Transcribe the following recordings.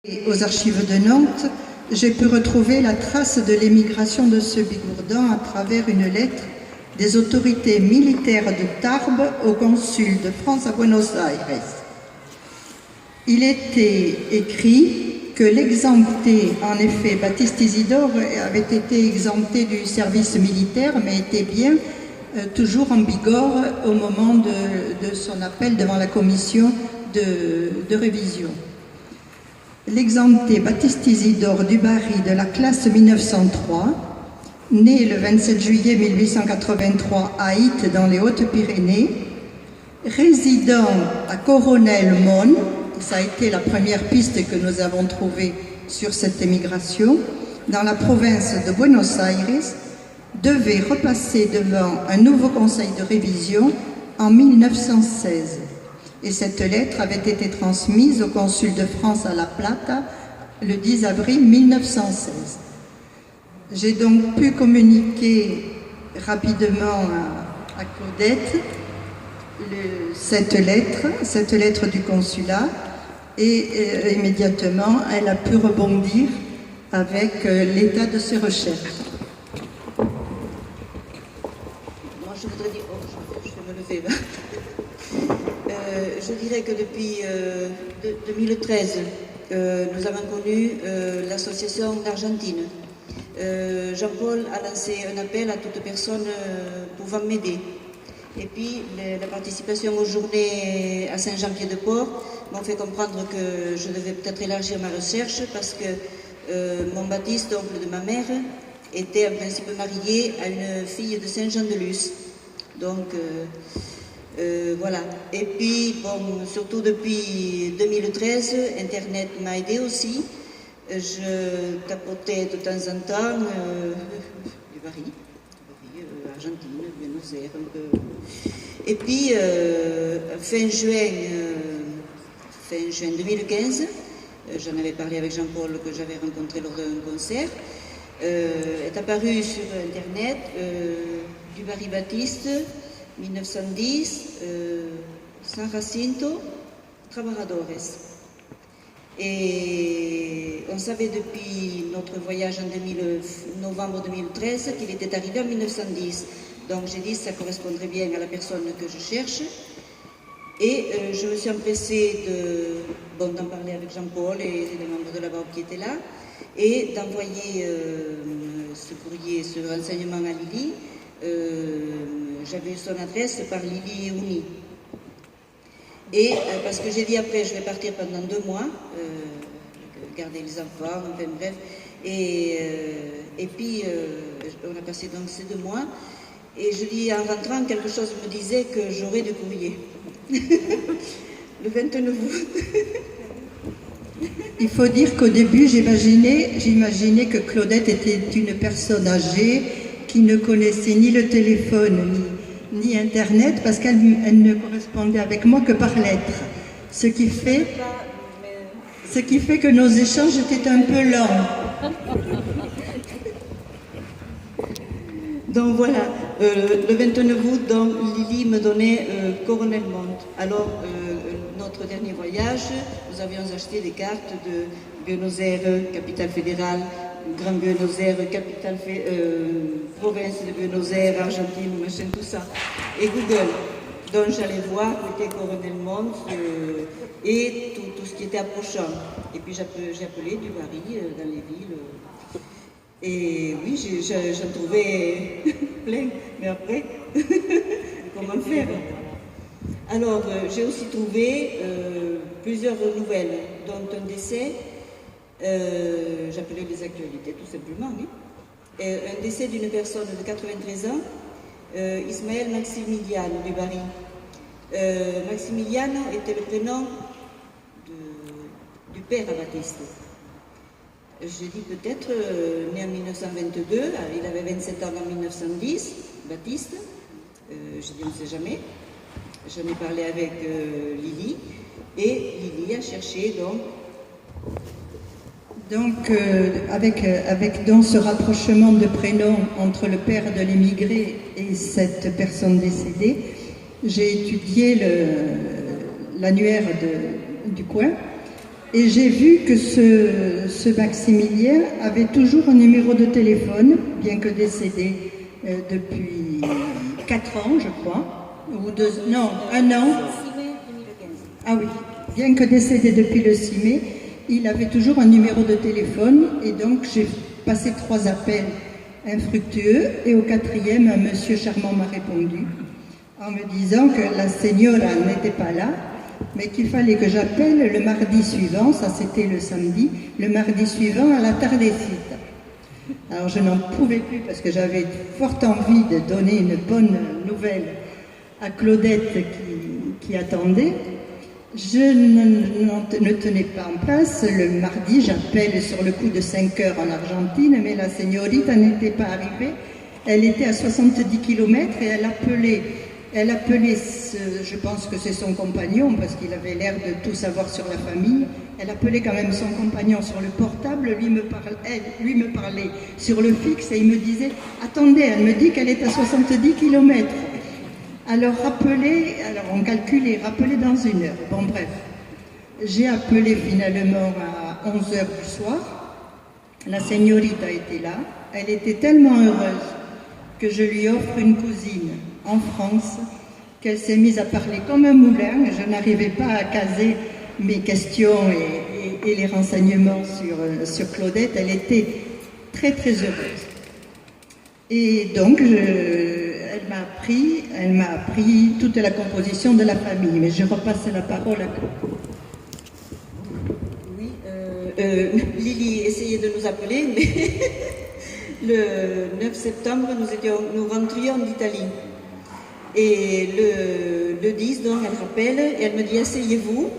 Et aux archives de Nantes, j'ai pu retrouver la trace de l'émigration de ce Bigourdan à travers une lettre des autorités militaires de Tarbes au consul de France à Buenos Aires. Il était écrit que l'exempté, en effet, Baptiste Isidore avait été exempté du service militaire, mais était bien toujours en Bigorre au moment de son appel devant la commission de révision. L'exempté Baptiste Isidore Dubarry de la classe 1903, né le 27 juillet 1883 à Hitte dans les Hautes-Pyrénées, résidant à Coronel-Mon, ça a été la première piste que nous avons trouvée sur cette émigration, dans la province de Buenos Aires, devait repasser devant un nouveau conseil de révision en 1916. Et cette lettre avait été transmise au consul de France à La Plata le 10 avril 1916. J'ai donc pu communiquer rapidement à Claudette cette lettre du consulat, et immédiatement elle a pu rebondir avec l'état de ses recherches. Moi je voudrais dire, je vais me lever là. Je dirais que depuis 2013, nous avons connu l'association d'Argentine. Jean-Paul a lancé un appel à toute personne pouvant m'aider. Et puis, la participation aux journées à Saint-Jean-Pied-de-Port m'ont fait comprendre que je devais peut-être élargir ma recherche parce que mon Baptiste, oncle de ma mère, était en principe marié à une fille de Saint-Jean-de-Luz. Donc, voilà. Et puis, bon, surtout depuis 2013, Internet m'a aidé aussi. Je tapotais de temps en temps Dubarry, Argentine, Buenos Aires, un peu. Et puis, fin juin 2015, j'en avais parlé avec Jean-Paul que j'avais rencontré lors d'un concert, est apparu sur Internet Dubarry Baptiste, 1910, San Jacinto, Trabajadores. Et on savait depuis notre voyage en novembre 2013 qu'il était arrivé en 1910. Donc j'ai dit que ça correspondrait bien à la personne que je cherche. Et je me suis empressée d'en parler avec Jean-Paul et les membres de la BAOP qui étaient là, et d'envoyer ce courrier, ce renseignement à Lily. J'avais eu son adresse par Lily Ouni. Et parce que j'ai dit après, je vais partir pendant 2 mois, garder les enfants, enfin bref. Et puis, on a passé donc ces 2 mois. Et je dis, en rentrant, quelque chose me disait que j'aurais du courrier. Le 29 août. Il faut dire qu'au début, j'imaginais que Claudette était une personne âgée qui ne connaissait ni le téléphone, ni Internet, parce qu'elle ne correspondait avec moi que par lettre. Ce qui fait que nos échanges étaient un peu lents. Donc voilà, le 29 août, donc, Lily me donnait Coronel Mont. Alors, notre dernier voyage, nous avions acheté des cartes de Buenos Aires, capitale fédérale, Grand Buenos Aires, capitale province de Buenos Aires, Argentine, machin, tout ça. Et Google. Donc j'allais voir où était Coronel Mont et tout ce qui était approchant. Et puis j'ai appelé Dubarry dans les villes. Et oui, j'en trouvais plein. Mais après, comment faire? Alors j'ai aussi trouvé plusieurs nouvelles, dont un décès. J'appelais les actualités tout simplement, oui. Un décès d'une personne de 93 ans, Ismaël Maximiliano Dubarry. Maximiliano était le prénom du père à Baptiste. Je dis peut-être né en 1922, il avait 27 ans en 1910, Baptiste. Je dis on ne sait jamais. J'en ai parlé avec Lily, et Lily a cherché Donc, avec ce rapprochement de prénoms entre le père de l'émigré et cette personne décédée, j'ai étudié l'annuaire du coin Et j'ai vu que ce Maximilien avait toujours un numéro de téléphone, bien que décédé depuis 4 ans, je crois, ou non, 1 an. Ah oui, bien que décédé depuis le 6 mai, il avait toujours un numéro de téléphone, et donc j'ai passé 3 appels infructueux, et au 4e, un monsieur charmant m'a répondu, en me disant que la señora n'était pas là, mais qu'il fallait que j'appelle le mardi suivant, ça c'était le samedi, le mardi suivant à la tardecita. Alors je n'en pouvais plus parce que j'avais forte envie de donner une bonne nouvelle à Claudette qui attendait. Je ne tenais pas en place. Le mardi, j'appelle sur le coup de 5 heures en Argentine, mais la señorita n'était pas arrivée. Elle était à 70 km et elle appelait, je pense que c'est son compagnon, parce qu'il avait l'air de tout savoir sur la famille. Elle appelait quand même son compagnon sur le portable, lui me parlait sur le fixe et il me disait « Attendez, elle me dit qu'elle est à 70 km. » Alors on calculait, rappelez dans 1 heure. Bon bref, j'ai appelé finalement à 11 heures du soir. La señorita était là. Elle était tellement heureuse que je lui offre une cousine en France, qu'elle s'est mise à parler comme un moulin. Je n'arrivais pas à caser mes questions et les renseignements sur Claudette. Elle était très très heureuse. Et donc, elle m'a appris toute la composition de la famille. Mais je repasse la parole à Coco. Oui, Lily essayait de nous appeler, mais le 9 septembre, nous rentrions d'Italie. Et le 10, donc, elle rappelle et elle me dit « Asseyez-vous ».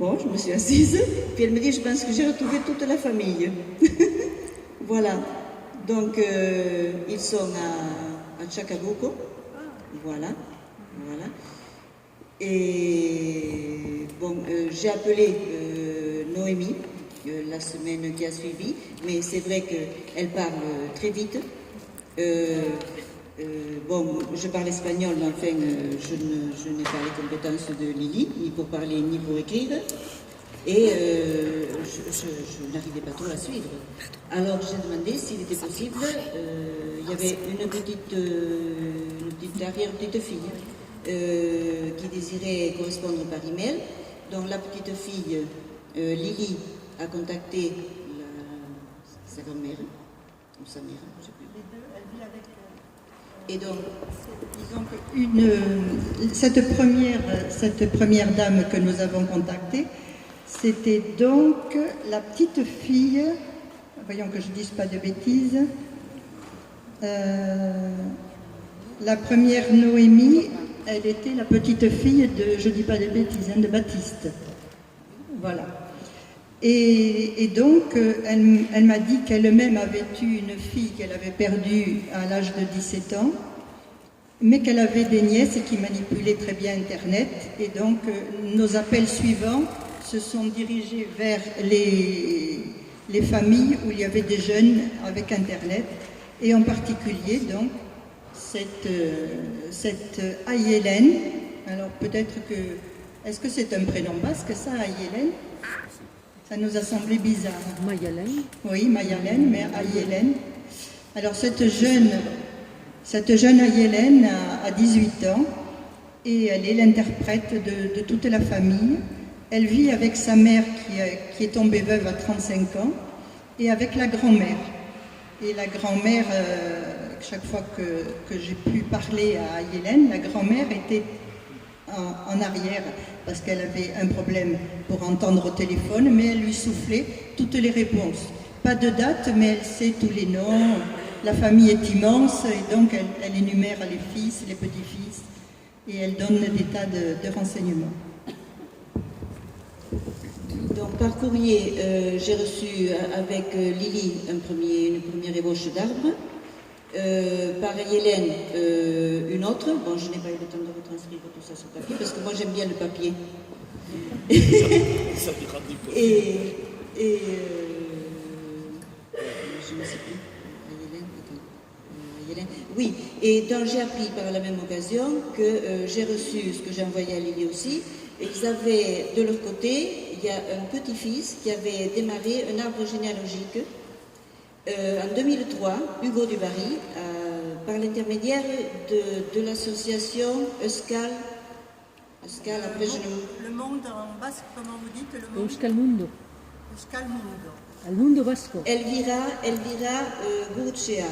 Bon, je me suis assise. Puis elle me dit « Je pense que j'ai retrouvé toute la famille ». Voilà. Donc, ils sont à Chacabuco. Voilà. Et bon, j'ai appelé Noémie la semaine qui a suivi, mais c'est vrai qu'elle parle très vite. Bon, je parle espagnol, mais enfin, je n'ai pas les compétences de Lily, ni pour parler, ni pour écrire. Et je n'arrivais pas trop à suivre. Alors j'ai demandé s'il était possible. Il y avait une petite arrière-petite-fille qui désirait correspondre par email. Donc la petite fille, Lily, a contacté sa grand-mère, ou sa mère, je ne sais plus. Les deux, elle vit avec... Et donc, disons que cette première dame que nous avons contactée, c'était donc la petite fille, voyons que je ne dise pas de bêtises, la première Noémie, elle était la petite fille de, je ne dis pas de bêtises, de Baptiste. Voilà. Et donc, elle m'a dit qu'elle-même avait eu une fille qu'elle avait perdue à l'âge de 17 ans, mais qu'elle avait des nièces qui manipulaient très bien Internet. Et donc, nos appels suivants se sont dirigés vers les familles où il y avait des jeunes avec Internet, et en particulier, donc, cette Ayelen. Alors, peut-être que... Est-ce que c'est un prénom basque, ça, Ayelen? Ça nous a semblé bizarre. Mayalen. Oui, Mayalen, mais Ayelen. Alors, cette jeune Ayelen a 18 ans et elle est l'interprète de toute la famille. Elle vit avec sa mère qui est tombée veuve à 35 ans et avec la grand-mère. Et la grand-mère, chaque fois que j'ai pu parler à Ayelen, la grand-mère était en arrière parce qu'elle avait un problème pour entendre au téléphone, mais elle lui soufflait toutes les réponses. Pas de date, mais elle sait tous les noms. La famille est immense et donc elle énumère les fils, les petits-fils et elle donne des tas de renseignements. Donc par courrier, j'ai reçu avec Lily une première ébauche d'arbre. Par Hélène, une autre. Bon, je n'ai pas eu le temps de retranscrire tout ça sur papier parce que moi j'aime bien le papier. et je ne sais plus. Hélène. Oui, et donc j'ai appris par la même occasion que j'ai reçu ce que j'ai envoyé à Lily aussi, et qu'ils avaient de leur côté, il y a un petit-fils qui avait démarré un arbre généalogique en 2003, Hugo Dubarry, par l'intermédiaire de l'association Euskal. Euskal, après je ne... Le monde en basque, comment vous dites le monde? Euskal Mundo. Euskal Mundo. Al Mundo Vasco. Elvira Gurutseag,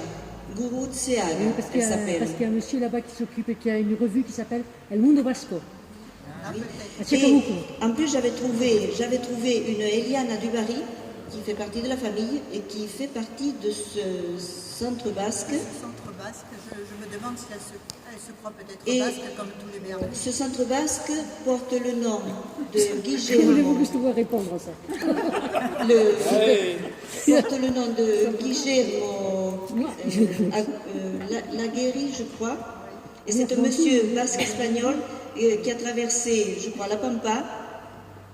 Oui, parce elle s'appelle. parce qu'il y a un monsieur là-bas qui s'occupe, qui a une revue qui s'appelle El Mundo Vasco. Ah, peut-être. À Et Tchekamuku. en plus, j'avais trouvé une Eliana Dubarry qui fait partie de la famille et qui fait partie de ce centre basque. Ce centre basque, je me demande si elle se croit peut-être Et- basque comme tous les Béarnais. Ce centre basque porte le nom de Voulez-vous Guillermo. que je te vois répondre à ça? Porte le nom de Guillermo Laguerri, je crois. Et c'est un monsieur basque espagnol qui a traversé, je crois, la Pampa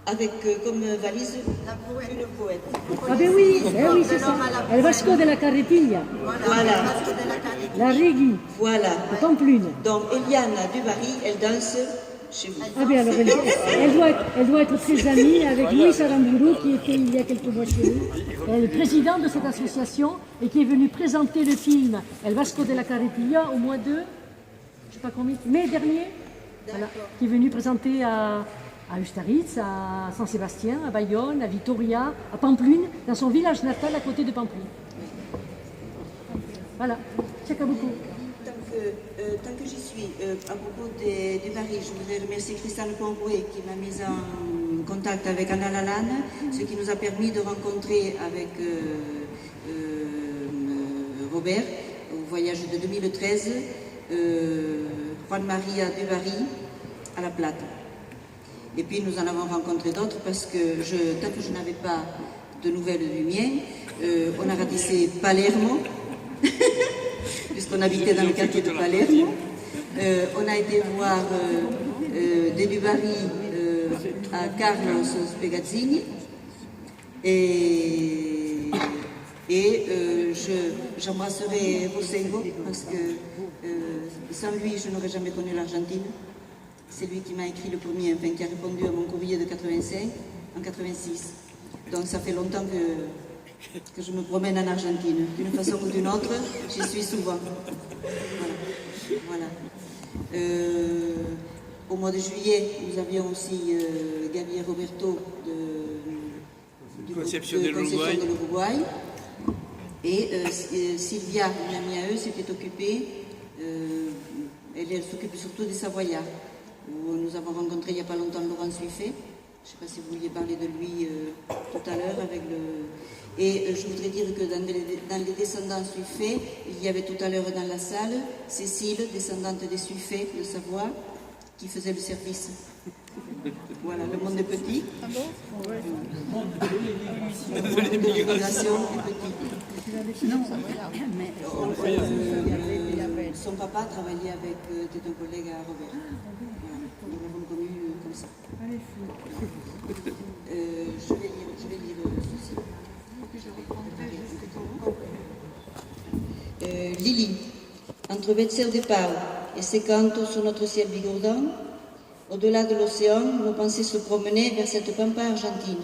avec comme valise La poète. une poète. Ah ben oui, c'est ça. El Vasco de la Carretilla, Voilà. Le basque de la Caribe. la Régui, Voilà. de Pamplune. Donc Eliana Dubarry, elle danse chez vous. Ah bien alors, elle doit être très amie avec Luis Aramburu qui était il y a quelques mois chez nous. Elle est présidente de cette association et qui est venue présenter le film El Vasco de la Carretilla au mois de, je sais pas combien, mai dernier. Voilà, qui est venu présenter à Ustaritz, à Saint-Sébastien, à Bayonne, à Vitoria, à Pamplune, dans son village natal à côté de Pamplune. Voilà, Tchekamuku. Tant que j'y suis, à propos du Paris, je voudrais remercier Christiane Pomboué qui m'a mise en contact avec Anna Lalanne, ce qui nous a permis de rencontrer avec Robert au voyage de 2013, Juan Maria Dubarry à La Plata. Et puis nous en avons rencontré d'autres parce que tant que je n'avais pas de nouvelles du mien, on a ratissé Palermo, puisqu'on habitait dans le quartier de Palermo. On a été voir des Dubarry à Carlos Spegazzini. J'embrasserai Rosengo parce que sans lui, je n'aurais jamais connu l'Argentine. C'est lui qui m'a écrit le premier, enfin qui a répondu à mon courrier de 85 en 86. Donc ça fait longtemps que je me promène en Argentine. D'une façon ou d'une autre, j'y suis souvent. Voilà. Au mois de juillet, nous avions aussi Gabriel Roberto de Concepción de de l'Uruguay. Et Sylvia, une amie à eux, s'était occupée. Elle s'occupe surtout des Savoyards. Où nous avons rencontré il n'y a pas longtemps Laurent Suiffet. Je ne sais pas si vous vouliez parler de lui tout à l'heure. Et je voudrais dire que dans les descendants Suiffet, il y avait tout à l'heure dans la salle Cécile, descendante des Suiffet de Savoie, qui faisait le service. Voilà, le monde est petit. Ah bon? L'immigration est petite. Non, mais son papa travaillait avec un collègue à Robert. Voilà, nous l'avons connu comme ça. Je vais lire ceci. Lili, entre Betzer de Pau et ses cantos sur notre ciel bigourdant, au-delà de l'océan, nos pensées se promenaient vers cette pampa argentine.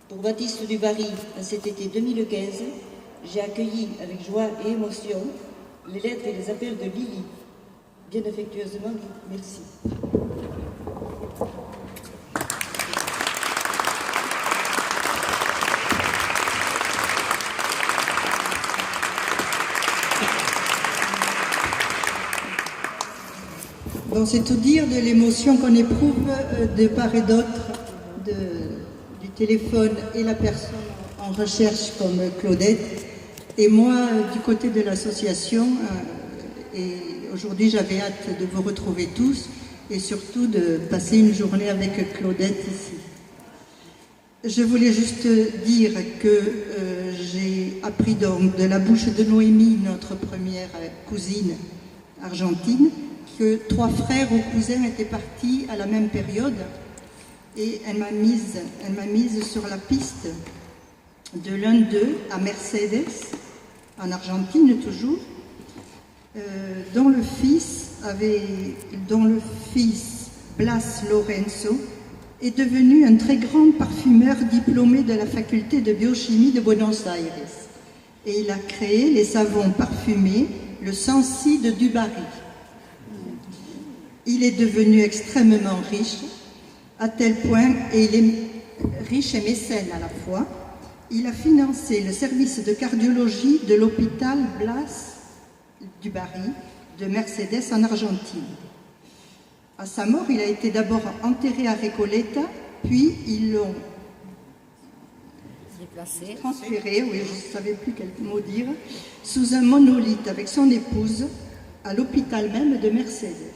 Pour Baptiste Dubarry, en cet été 2015, j'ai accueilli avec joie et émotion les lettres et les appels de Lili. Bien affectueusement, merci. Bon, c'est tout dire de l'émotion qu'on éprouve de part et d'autre du téléphone et la personne en recherche comme Claudette. Et moi, du côté de l'association, et aujourd'hui j'avais hâte de vous retrouver tous et surtout de passer une journée avec Claudette ici. Je voulais juste dire que j'ai appris donc de la bouche de Noémie, notre première cousine argentine, que 3 frères ou cousins étaient partis à la même période et elle m'a mise sur la piste de l'un d'eux à Mercedes, en Argentine toujours, dont le fils Blas Lorenzo est devenu un très grand parfumeur diplômé de la faculté de biochimie de Buenos Aires. Et il a créé les savons parfumés, le Sensi de Dubarry. Il est devenu extrêmement riche, à tel point, et il est riche et mécène à la fois, il a financé le service de cardiologie de l'hôpital Blas Dubarry de Mercedes en Argentine. À sa mort, il a été d'abord enterré à Recoleta, puis ils l'ont transféré, oui, je ne savais plus quel mot dire, sous un monolithe avec son épouse à l'hôpital même de Mercedes.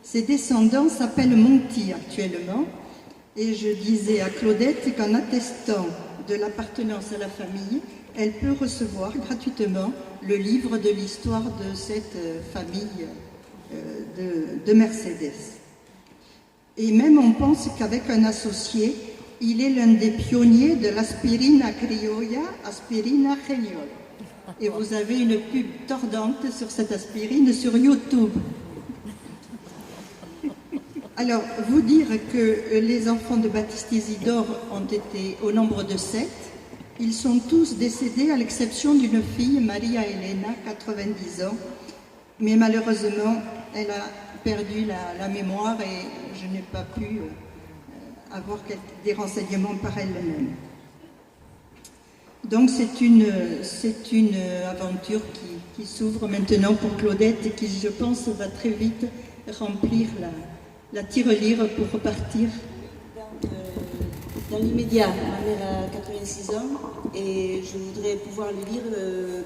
Ses descendants s'appellent Monti actuellement, et je disais à Claudette qu'en attestant de l'appartenance à la famille, elle peut recevoir gratuitement le livre de l'histoire de cette famille de Mercedes. Et même on pense qu'avec un associé, il est l'un des pionniers de l'aspirina criolla, aspirina geniol. Et vous avez une pub tordante sur cette aspirine sur YouTube. Alors, vous dire que les enfants de Baptiste Isidore ont été au nombre de 7. Ils sont tous décédés à l'exception d'une fille, Maria Elena, 90 ans. Mais malheureusement, elle a perdu la mémoire et je n'ai pas pu avoir des renseignements par elle-même. Donc c'est une aventure qui s'ouvre maintenant pour Claudette et qui, je pense, va très vite remplir la tirelire pour repartir. Dans l'immédiat, ma mère a 86 ans et je voudrais pouvoir lui dire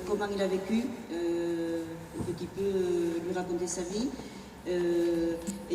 comment il a vécu, un petit peu lui raconter sa vie.